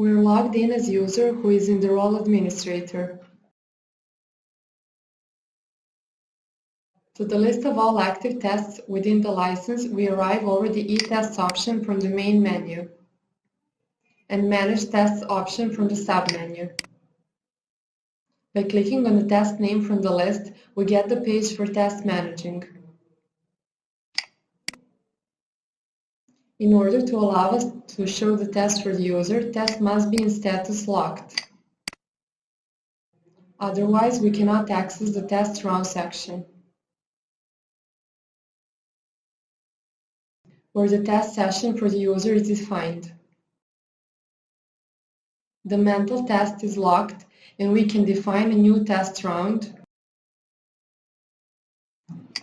We're logged in as user who is in the role administrator. To the list of all active tests within the license, we arrive over the eTest option from the main menu and Manage Tests option from the sub-menu. By clicking on the test name from the list, we get the page for test managing. In order to allow us to show the test for the user, test must be in status locked. Otherwise, we cannot access the test run section, where the test session for the user is defined. The mental test is locked, and we can define a new test round.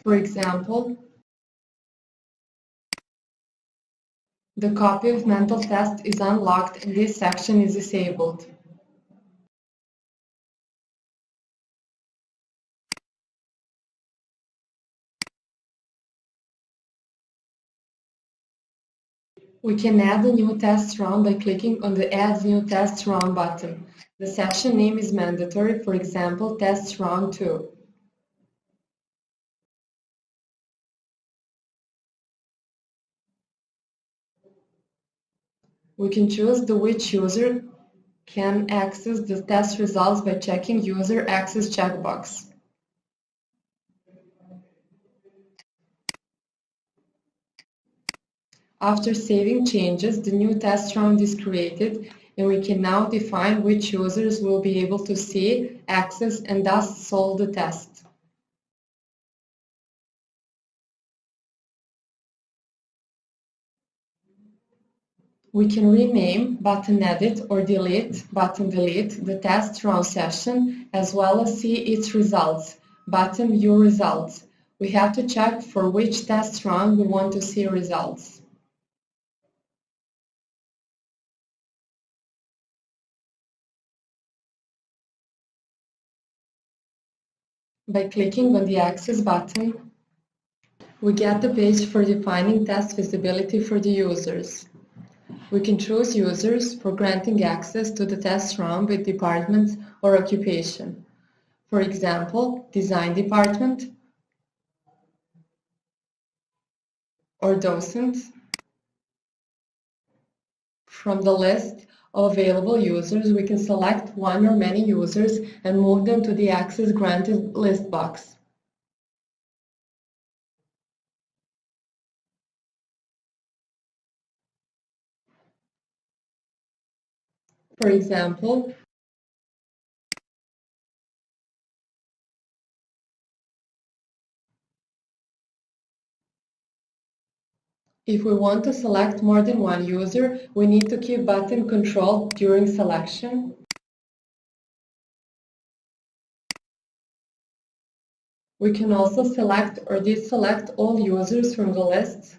For example, the copy of mental test is unlocked and this section is disabled. We can add a new test round by clicking on the Add New Test Round button. The section name is mandatory, for example, Test Round 2. We can choose which user can access the test results by checking User Access checkbox. After saving changes, the new test round is created, and we can now define which users will be able to see, access, and thus solve the test. We can rename button edit or delete button delete the test run session, as well as see its results, button view results. We have to check for which test run we want to see results. By clicking on the Access button, we get the page for defining test visibility for the users. We can choose users for granting access to the test run with department or occupation. For example, design department or docent. From the list of available users, we can select one or many users and move them to the Access Granted list box. For example, if we want to select more than one user, we need to keep button control during selection. We can also select or deselect all users from the list.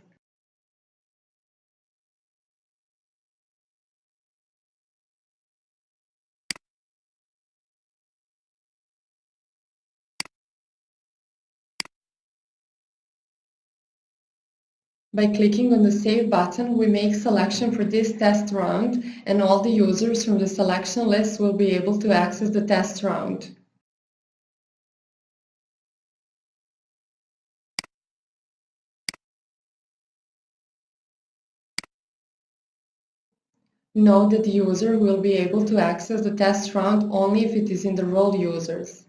By clicking on the Save button, we make selection for this test round, and all the users from the selection list will be able to access the test round. Note that the user will be able to access the test round only if it is in the role users.